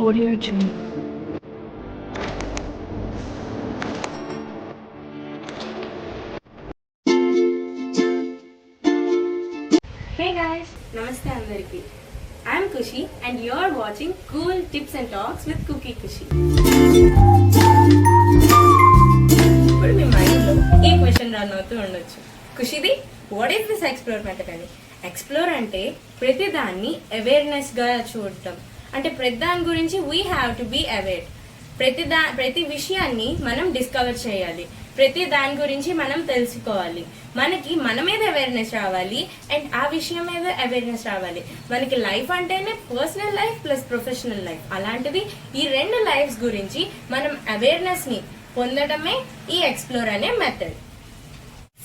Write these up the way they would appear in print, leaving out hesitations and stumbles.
Audio Jungle. Hey guys, Namaste Andariki. I'm Kushi and you're watching Cool Tips and Talks with Cookie Kushi. ఇప్పుడు మీ మైండ్లో ఈ question run అవుతూ ఉండొచ్చు. ఖుషిది, what is this explore method అని. Explore అంటే ప్రతి దాన్ని అవేర్నెస్గా చూడటం. అంటే ప్రతి దాని గురించి we have to be aware. ప్రతి విషయాన్ని మనం డిస్కవర్ చేయాలి. ప్రతి దాని గురించి మనం తెలుసుకోవాలి. మనకి మన మీద అవేర్నెస్ రావాలి అండ్ ఆ విషయం మీద అవేర్నెస్ రావాలి. మనకి లైఫ్ అంటేనే personal life plus professional life. అలాంటిది ఈ రెండు లైఫ్స్ గురించి మనం అవేర్నెస్ని పొందడమే ఈ ఎక్స్ప్లోర్ అనే మెథడ్.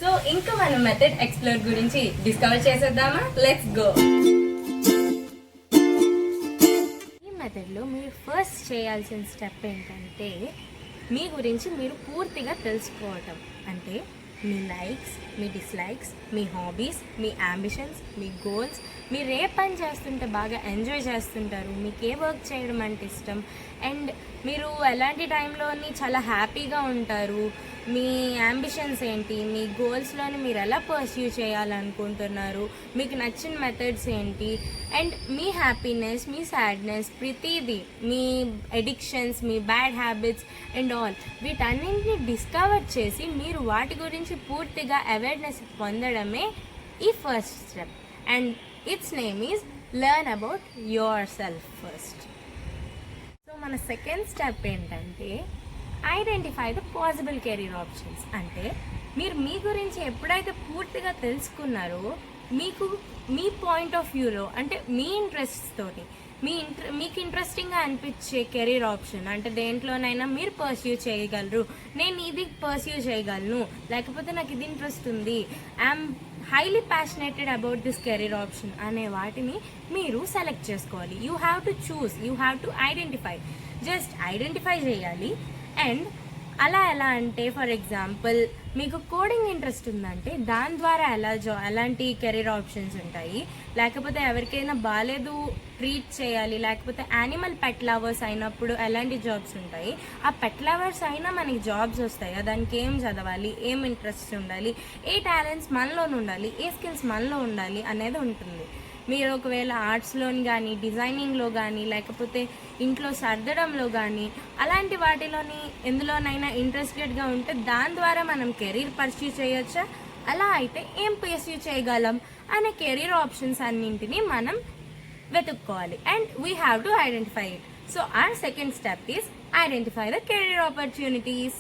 సో ఇంకా మనం మెథడ్ ఎక్స్ప్లోర్ గురించి డిస్కవర్ చేసేద్దామా? Let's go. ఈ మెథడ్లో మీరు ఫస్ట్ చేయాల్సిన స్టెప్ ఏంటంటే మీ గురించి మీరు పూర్తిగా తెలుసుకోవటం. అంటే మీ లైక్స్, మీ డిస్లైక్స్, మీ హాబీస్, మీ అంబిషన్స్, మీ గోల్స్, మీరు ఏ పని చేస్తుంటే బాగా ఎంజాయ్ చేస్తుంటారు, మీకు ఏ వర్క్ చేయడం అంటే ఇష్టం, అండ్ మీరు ఎలాంటి టైంలోని చాలా హ్యాపీగా ఉంటారు, మీ అంబిషన్స్ ఏంటి, మీ గోల్స్లోని మీరు ఎలా పర్స్యూ చేయాలనుకుంటున్నారు, మీకు నచ్చిన మెథడ్స్ ఏంటి, అండ్ మీ హ్యాపీనెస్, మీ సాడ్నెస్, ప్రతిదీ, మీ ఎడిక్షన్స్, మీ బ్యాడ్ హ్యాబిట్స్ అండ్ ఆల్, వీటన్నింటినీ డిస్కవర్ చేసి మీరు వాటి గురించి పూర్తిగా అవేర్నెస్ పొందడమే ఈ first step. And it's name is learn about yourself first. So మన సెకండ్ స్టెప్ ఏంటంటే identify the possible career options. అంటే మీరు మీ గురించి ఎప్పుడైతే పూర్తిగా తెలుసుకున్నారో మీకు మీ పాయింట్ ఆఫ్ వ్యూలో, అంటే మీ ఇంట్రెస్ట్స్ తోటి మీకు ఇంట్రెస్టింగ్గా అనిపించే కెరీర్ ఆప్షన్, అంటే దేంట్లోనైనా మీరు పర్స్యూ చేయగలరు. నేను ఇది పర్స్యూ చేయగలను, లేకపోతే నాకు ఇది ఇంట్రెస్ట్ ఉంది, I'm highly passionated about this career option అనే వాటిని మీరు సెలెక్ట్ చేసుకోవాలి. You have to choose, you have to identify. Just identify చేయాలి. అండ్ అలా ఎలా అంటే, ఫర్ ఎగ్జాంపుల్ మీకు కోడింగ్ ఇంట్రెస్ట్ ఉందంటే దాని ద్వారా ఎలాంటి కెరీర్ ఆప్షన్స్ ఉంటాయి, లేకపోతే ఎవరికైనా బాగాలేదు ట్రీట్ చేయాలి, లేకపోతే యానిమల్ పెట్ లవర్స్ అయినప్పుడు ఎలాంటి జాబ్స్ ఉంటాయి, ఆ పెట్ లవర్స్ అయినా మనకి జాబ్స్ వస్తాయి. దానికి ఏం చదవాలి, ఏం ఇంట్రెస్ట్ ఉండాలి, ఏ టాలెంట్స్ మనలో ఉండాలి, ఏ స్కిల్స్ మనలో ఉండాలి అనేది ఉంటుంది. మీరు ఒకవేళ ఆర్ట్స్లోని కానీ, డిజైనింగ్లో కానీ, లేకపోతే ఇంట్లో సర్దడంలో కానీ, అలాంటి వాటిలోని ఎందులోనైనా ఇంట్రెస్టెడ్గా ఉంటే దాని ద్వారా మనం కెరీర్ పర్స్యూ చేయొచ్చా, అలా అయితే ఏం పర్స్యూ చేయగలం అనే కెరీర్ ఆప్షన్స్ అన్నింటినీ మనం వెతుక్కోవాలి. And we have to identify it. So our second step is identify the career opportunities.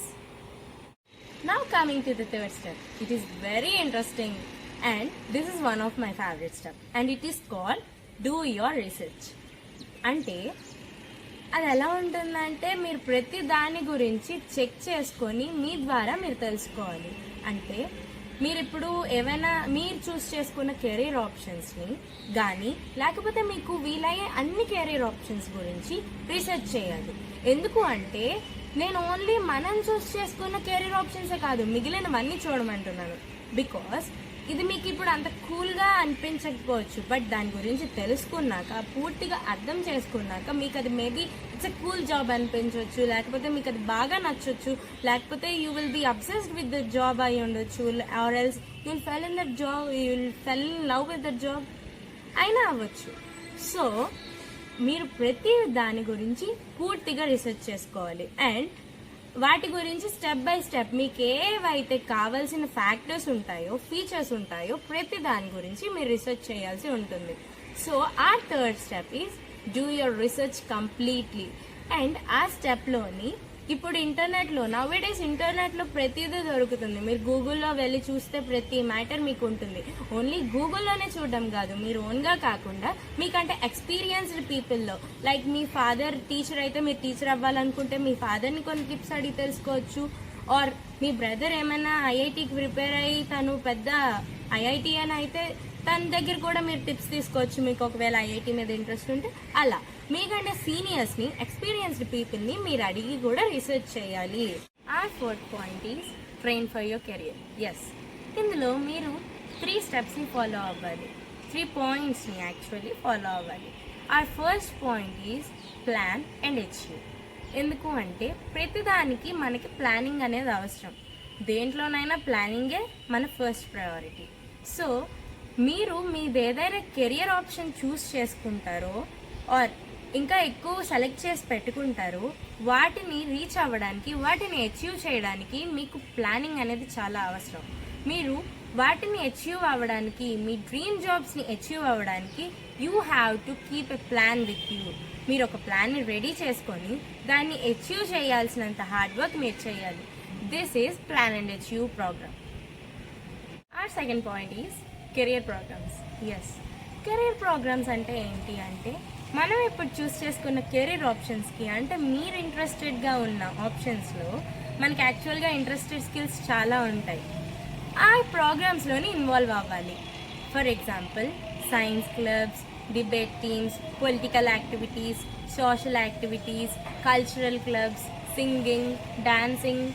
Now coming to the third step. It is very interesting and this is one of my favorite steps and it is called do your research. అంటే అది ఎలా ఉంటుందంటే మీరు ప్రతి దాని గురించి check చేసుకొని మీ ద్వారా మీరు తెలుసుకోవాలి. అంటే మీరు ఇప్పుడు ఏమైనా మీరు చూస్ చేసుకున్న కెరీర్ ఆప్షన్స్ని కానీ, లేకపోతే మీకు వీలయ్యే అన్ని కెరీర్ ఆప్షన్స్ గురించి రీసెర్చ్ చేయాలి. ఎందుకు అంటే నేను ఓన్లీ మనం చూస్ చేసుకున్న కెరీర్ ఆప్షన్సే కాదు, మిగిలినవన్నీ చూడమంటున్నాను. బికాస్ ఇది మీకు ఇప్పుడు అంత కూల్గా అనిపించకపోవచ్చు, బట్ దాని గురించి తెలుసుకున్నాక, పూర్తిగా అర్థం చేసుకున్నాక మీకు అది maybe it's a cool job అనిపించవచ్చు, లేకపోతే మీకు అది బాగా నచ్చొచ్చు, లేకపోతే you will be obsessed with the job అయి ఉండొచ్చు, or else you will fall in that job, you will fall in love with that job అయినా అవ్వచ్చు. సో మీరు ప్రతి దాని గురించి పూర్తిగా రీసెర్చ్ చేసుకోవాలి. అండ్ వాటి గురించి స్టెప్ బై స్టెప్ మీకు ఏవైతే కావాల్సిన ఫ్యాక్టర్స్ ఉంటాయో, ఫీచర్స్ ఉంటాయో, ప్రతి దాని గురించి మీరు రీసెర్చ్ చేయాల్సి ఉంటుంది. So our third step is do your research completely. And ఆ స్టెప్లోని ఇప్పుడు ఇంటర్నెట్లో ప్రతిదీ దొరుకుతుంది. మీరు గూగుల్లో వెళ్ళి చూస్తే ప్రతి మ్యాటర్ మీకు ఉంటుంది. ఓన్లీ గూగుల్లోనే చూడడం కాదు, మీరు ఓన్గా కాకుండా మీకంటే ఎక్స్పీరియన్స్డ్ పీపుల్లో, లైక్ మీ ఫాదర్ టీచర్ అయితే మీరు టీచర్ అవ్వాలనుకుంటే మీ ఫాదర్ని కొన్ని టిప్స్ అడిగి తెలుసుకోవచ్చు. ఆర్ మీ బ్రదర్ ఏమైనా ఐఐటీకి ప్రిపేర్ అయ్యి తను పెద్ద ఐఐటీ అని అయితే తన దగ్గర కూడా మీరు టిప్స్ తీసుకోవచ్చు, మీకు ఒకవేళ ఐఐటీ మీద ఇంట్రెస్ట్ ఉంటే. అలా మీకంటే సీనియర్స్ని, ఎక్స్పీరియన్స్డ్ పీపుల్ని మీరు అడిగి కూడా రీసెర్చ్ చేయాలి. our fourth point is train for your career. Yes, ఇందులో మీరు 3 స్టెప్స్ని ఫాలో అవ్వాలి, 3 పాయింట్స్ని యాక్చువల్లీ ఫాలో అవ్వాలి. our first point is plan and achieve. ఎందుకు అంటే ప్రతిదానికి మనకి ప్లానింగ్ అనేది అవసరం. దేంట్లోనైనా ప్లానింగే మన ఫస్ట్ ప్రయారిటీ. సో మీరు మీది ఏదైనా కెరియర్ ఆప్షన్ చూస్ చేసుకుంటారో ఆర్ ఇంకా ఎక్కువ సెలెక్ట్ చేసి పెట్టుకుంటారో వాటిని రీచ్ అవ్వడానికి, వాటిని అచీవ్ చేయడానికి మీకు ప్లానింగ్ అనేది చాలా అవసరం. మీరు వాటిని అచీవ్ అవ్వడానికి, మీ డ్రీమ్ జాబ్స్ని అచీవ్ అవ్వడానికి you have to keep a plan with you. మీరు ఒక ప్లాన్ని రెడీ చేసుకొని దాన్ని అచీవ్ చేయాల్సినంత హార్డ్ వర్క్ మీరు చేయాలి. This is plan and achieve program. Our second point is career programs. Yes, career programs అంటే ఏంటి అంటే మనం ఇప్పుడు చూస్ చేసుకున్న కెరీర్ ఆప్షన్స్కి, అంటే మీరు ఇంట్రెస్టెడ్గా ఉన్న ఆప్షన్స్లో మనకి యాక్చువల్గా ఇంట్రెస్టెడ్ స్కిల్స్ చాలా ఉంటాయి. ఆ ప్రోగ్రామ్స్లోని ఇన్వాల్వ్ అవ్వాలి. For example science clubs, debate teams, political activities, social activities, cultural clubs, singing, dancing,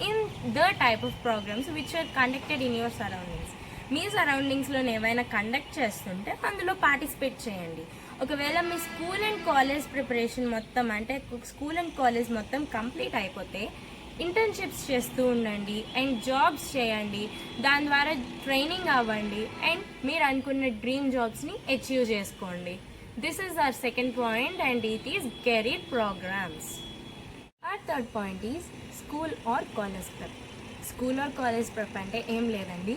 in the type of programmes which are conducted in your surroundings. మీ సరౌండింగ్స్లో ఏవైనా కండక్ట్ చేస్తుంటే అందులో పార్టిసిపేట్ చేయండి. ఒకవేళ మీ స్కూల్ అండ్ కాలేజ్ ప్రిపరేషన్ మొత్తం, అంటే స్కూల్ అండ్ కాలేజ్ మొత్తం కంప్లీట్ అయిపోతే ఇంటర్న్షిప్స్ చేస్తూ ఉండండి అండ్ జాబ్స్ చేయండి. దాని ద్వారా ట్రైనింగ్ అవ్వండి అండ్ మీరు అనుకున్న డ్రీమ్ జాబ్స్ని అచీవ్ చేసుకోండి. This is our second point and it is career programs. Our third point is school or college prep. School or college prep అంటే ఏం లేదండి,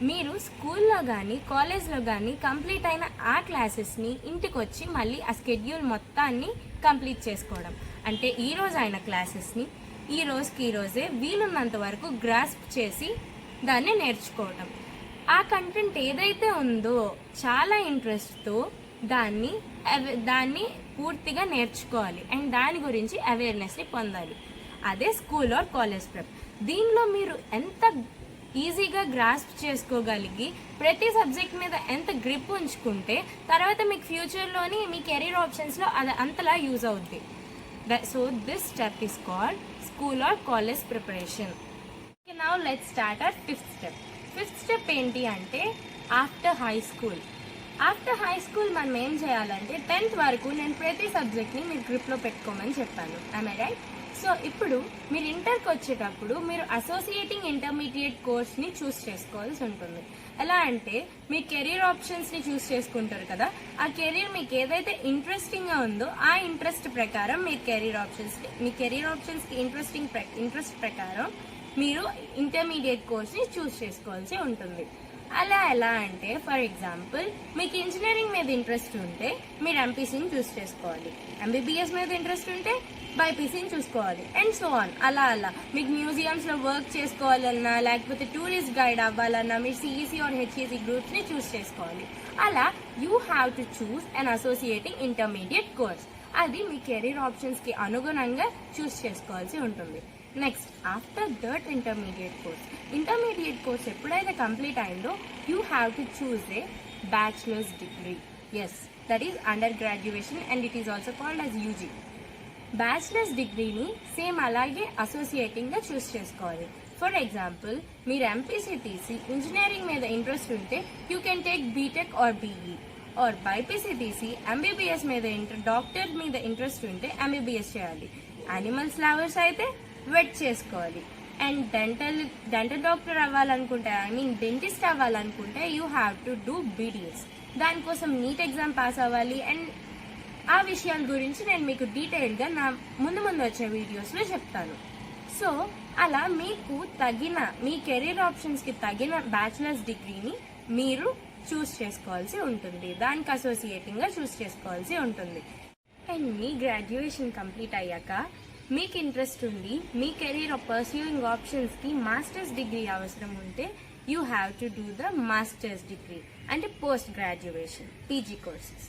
మీరు స్కూల్లో కానీ కాలేజ్లో కానీ కంప్లీట్ అయిన ఆ క్లాసెస్ని ఇంటికి వచ్చి మళ్ళీ ఆ స్కెడ్యూల్ మొత్తాన్ని కంప్లీట్ చేసుకోవడం. అంటే ఈరోజు అయిన క్లాసెస్ని ఈ రోజే వీలున్నంత వరకు గ్రాస్ప్ చేసి దాన్ని నేర్చుకోవడం. ఆ కంటెంట్ ఏదైతే ఉందో చాలా ఇంట్రెస్ట్తో దాన్ని పూర్తిగా నేర్చుకోవాలి అండ్ దాని గురించి అవేర్నెస్ని పొందాలి. అదే స్కూల్ ఆర్ కాలేజ్ ప్రెప్. దీనిలో మీరు ఎంత ఈజీగా గ్రాస్ప్ చేసుకోగలిగి ప్రతి సబ్జెక్ట్ మీద ఎంత గ్రిప్ ఉంచుకుంటే తర్వాత మీకు ఫ్యూచర్లోని మీ కెరీర్ ఆప్షన్స్లో అది అంతలా యూజ్ అవుద్ది. So this step is called school or college preparation. Now let's start our fifth step. Fifth step ఏంటి అంటే after high school. After high school మనం ఏం చేయాలంటే 10th వరకు నేను ప్రతి సబ్జెక్ట్ని మీరు గ్రిప్లో పెట్టుకోమని చెప్పాను. I right? సో ఇప్పుడు మీరు ఇంటర్కి వచ్చేటప్పుడు మీరు అసోసియేటింగ్ ఇంటర్మీడియట్ కోర్స్ని చూస్ చేసుకోవాల్సి ఉంటుంది. ఎలా అంటే మీ కెరీర్ ఆప్షన్స్ని చూస్ చేసుకుంటారు కదా, ఆ కెరీర్ మీకు ఏదైతే ఇంట్రెస్టింగ్గా ఉందో ఆ ఇంట్రెస్ట్ ప్రకారం మీ కెరీర్ ఆప్షన్స్కి ఇంట్రెస్ట్ ప్రకారం మీరు ఇంటర్మీడియట్ కోర్స్ని చూస్ చేసుకోవాల్సి ఉంటుంది. అలా ఎలా అంటే ఫర్ ఎగ్జాంపుల్ మీకు ఇంజనీరింగ్ మీద ఇంట్రెస్ట్ ఉంటే మీరు ఎంపీసీని చూస్ చేసుకోవాలి, ఎంబీబీఎస్ మీద ఇంట్రెస్ట్ ఉంటే బైపీసీని చూసుకోవాలి అండ్ సో ఆన్. అలా మీకు మ్యూజియంస్లో వర్క్ చేసుకోవాలన్నా లేకపోతే టూరిస్ట్ గైడ్ అవ్వాలన్నా మీరు సిఈసీ ఆర్ హెచ్ఈసీ గ్రూప్స్ని చూస్ చేసుకోవాలి. అలా you have to choose an associating intermediate course. అది మీ కెరీర్ ఆప్షన్స్కి అనుగుణంగా చూస్ చేసుకోవాల్సి ఉంటుంది. Next after that intermediate course ఎప్పుడైతే కంప్లీట్ అయిందో you have to choose a bachelors degree. Yes, that is under graduation and it is also called as UG. Bachelors డిగ్రీని same అలాగే అసోసియేటింగ్గా చూస్ చేసుకోవాలి. ఫర్ ఎగ్జాంపుల్ మీరు MPC తీసి engineering మీద interest ఉంటే you can take BTech or BE, or BiPC తీసి MBBS మీద డాక్టర్ మీద ఇంట్రెస్ట్ ఉంటే ఎంబీబీఎస్ చేయాలి. యానిమల్స్ లవర్స్ అయితే వెట్ చేసుకోవాలి. అండ్ డెంటల్ డాక్టర్ అవ్వాలనుకుంటే డెంటిస్ట్ అవ్వాలనుకుంటే you have to do BDS. దానికోసం నీట్ ఎగ్జామ్ పాస్ అవ్వాలి. అండ్ ఆ విషయాల గురించి నేను మీకు డీటెయిల్గా నా ముందు వచ్చే వీడియోస్లో చెప్తాను. సో అలా మీకు తగిన మీ కెరీర్ ఆప్షన్స్కి తగిన బ్యాచులర్స్ డిగ్రీని మీరు చూస్ చేసుకోవాల్సి ఉంటుంది, దానికి అసోసియేటింగ్గా చూస్ చేసుకోవాల్సి ఉంటుంది. అండ్ మీ గ్రాడ్యుయేషన్ కంప్లీట్ అయ్యాక మీకు ఇంట్రెస్ట్ ఉండి మీ కెరీర్ పర్సూయింగ్ ఆప్షన్స్కి మాస్టర్స్ డిగ్రీ అవసరం ఉంటే you have to do the masters degree, అంటే post graduation PG courses.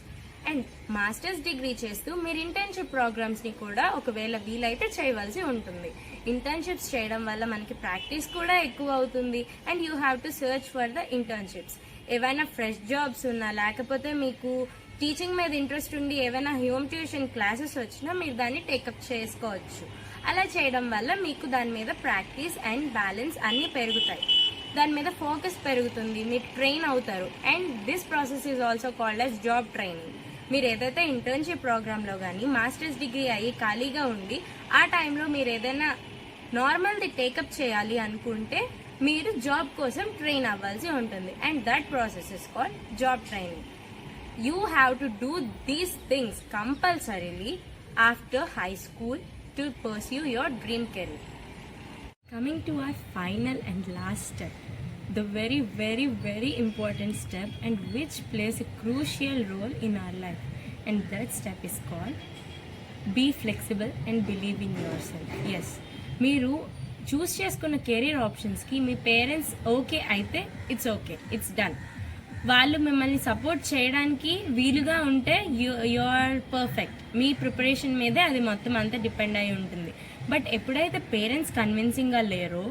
And masters degree చేస్తూ మీరు ఇంటర్న్షిప్ ప్రోగ్రామ్స్ని కూడా ఒకవేళ వీలైతే చేయవలసి ఉంటుంది. ఇంటర్న్షిప్స్ చేయడం వల్ల మనకి ప్రాక్టీస్ కూడా ఎక్కువ అవుతుంది and you have to search for the internships. ఏవైనా ఫ్రెష్ జాబ్స్ ఉన్నా లేకపోతే మీకు టీచింగ్ మీద ఇంట్రెస్ట్ ఉండి ఏవైనా హోమ్ ట్యూషన్ క్లాసెస్ వచ్చినా మీరు దాన్ని టేకప్ చేసుకోవచ్చు. అలా చేయడం వల్ల మీకు దాని మీద ప్రాక్టీస్ అండ్ బ్యాలెన్స్ అన్నీ పెరుగుతాయి, దాని మీద ఫోకస్ పెరుగుతుంది, మీరు ట్రైన్ అవుతారు. And this process is also called as job training. మీరు ఏదైతే ఇంటర్న్షిప్ ప్రోగ్రాంలో కానీ మాస్టర్స్ డిగ్రీ అయ్యి ఖాళీగా ఉండి ఆ టైంలో మీరు ఏదైనా నార్మల్ది టేకప్ చేయాలి అనుకుంటే మీరు జాబ్ కోసం ట్రైన్ అవ్వాల్సి ఉంటుంది and that process is called job training. You have to do these things compulsorily after high school to pursue your dream career. Coming to our final and last step, the very, very, very important step and which plays a crucial role in our life, and that step is called be flexible and believe in yourself. Yes, మీరు choose చేసుకున్న career ఆప్షన్స్కి మీ parents okay అయితే it's okay, it's done. వాళ్ళు మిమ్మల్ని support చేయడానికి వీలుగా ఉంటే యు ఆర్ పర్ఫెక్ట్. మీ ప్రిపరేషన్ మీదే అది మొత్తం అంతా డిపెండ్ అయి ఉంటుంది. బట్ ఎప్పుడైతే పేరెంట్స్ కన్విన్సింగ్గా లేరో,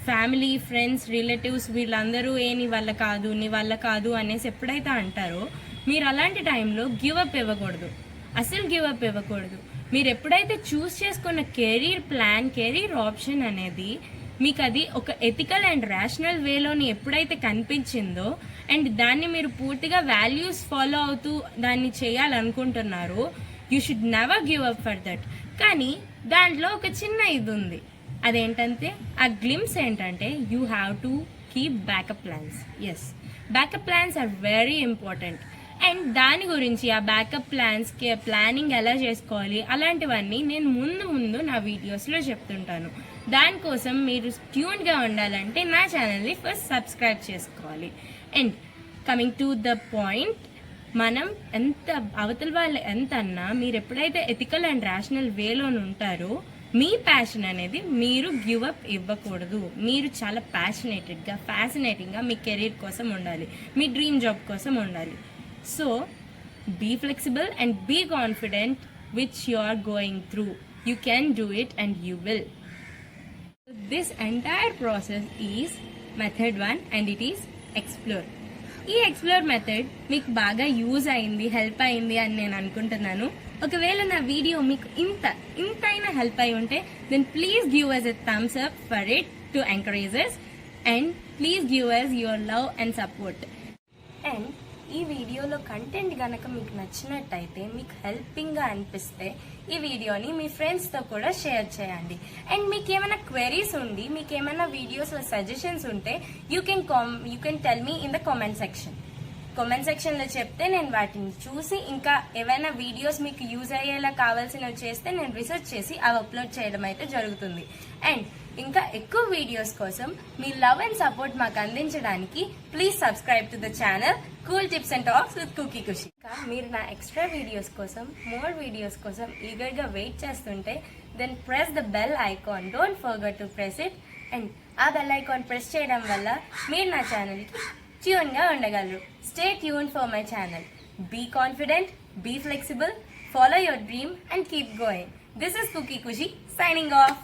ఫ్యామిలీ, ఫ్రెండ్స్, రిలేటివ్స్ వీళ్ళందరూ నీ వల్ల కాదు అనేసి ఎప్పుడైతే అంటారో, మీరు అలాంటి టైంలో గివ్ అప్ ఇవ్వకూడదు, అసలు గివ్ అప్ ఇవ్వకూడదు. మీరు ఎప్పుడైతే చూస్ చేసుకున్న కెరీర్ ప్లాన్, కెరీర్ ఆప్షన్ అనేది మీకు అది ఒక ఎథికల్ అండ్ రేషనల్ వేలోని ఎప్పుడైతే కనిపించిందో అండ్ దాన్ని మీరు పూర్తిగా వాల్యూస్ ఫాలో అవుతూ దాన్ని చేయాలనుకుంటున్నారో, you should never give up for that. కానీ దాంట్లో ఒక చిన్న ఇది ఉంది, అదేంటంటే ఆ గ్లిమ్స్ ఏంటంటే you have to keep backup plans. Yes, backup plans are very important. And దాని గురించి ఆ బ్యాకప్ ప్లాన్స్కి ప్లానింగ్ ఎలా చేసుకోవాలి అలాంటివన్నీ నేను ముందు నా వీడియోస్లో చెప్తుంటాను. దానికోసం మీరు ట్యూన్గా ఉండాలంటే నా ఛానల్ని ఫస్ట్ సబ్స్క్రైబ్ చేసుకోవాలి. And coming to the point, మనం ఎంత అవతల వాళ్ళు ఎంత అన్నా మీరు ఎప్పుడైతే ఎథికల్ అండ్ రేషనల్ వేలోనే ఉంటారో మీ ప్యాషన్ అనేది మీరు గివ్ అప్ ఇవ్వకూడదు. మీరు చాలా ప్యాషనేటెడ్గా, ఫ్యాసినేటింగ్గా మీ కెరీర్ కోసం ఉండాలి, మీ డ్రీమ్ జాబ్ కోసం ఉండాలి. So be flexible and be confident which you are going through. You can do it and you will. This entire process is method 1 and it is explore. ఈ explore method మీకు బాగా use అయింది, help అయింది అని నేను అనుకుంటున్నాను. ఒకవేళ నా వీడియో మీకు ఇంతైనా హెల్ప్ అయి ఉంటే then please give us a thumbs up for it to encourage us and please give us your love and support. And ఈ వీడియోలో కంటెంట్ కనుక మీకు నచ్చినట్టయితే, మీకు హెల్పింగ్గా అనిపిస్తే ఈ వీడియోని మీ ఫ్రెండ్స్తో కూడా షేర్ చేయండి. అండ్ మీకు ఏమైనా క్వెరీస్ ఉండి, మీకు ఏమైనా వీడియోస్లో సజెషన్స్ ఉంటే you can tell me in the comment సెక్షన్లో చెప్తే నేను వాటిని చూసి ఇంకా ఏవైనా వీడియోస్ మీకు యూజ్ అయ్యేలా కావాల్సినవి చేస్తే నేను రీసెర్చ్ చేసి అవి అప్లోడ్ చేయడం అయితే జరుగుతుంది. అండ్ ఇంకా ఎక్కువ వీడియోస్ కోసం మీ లవ్ అండ్ సపోర్ట్ మాకు అందించడానికి please subscribe to the channel cool tips and talks with Cookie Khushi. ఇంకా మీరు నా ఎక్స్ట్రా వీడియోస్ కోసం, మోర్ వీడియోస్ కోసం ఈగర్గా వెయిట్ చేస్తుంటే then press the bell icon. Don't forget to press it. And ఆ బెల్ ఐకాన్ ప్రెస్ చేయడం వల్ల మీరు నా ఛానల్కి ట్యూన్గా ఉండగలరు. Stay tune for my channel. Be confident, be flexible, follow your dream and keep going. This is Cookie Kushi signing off.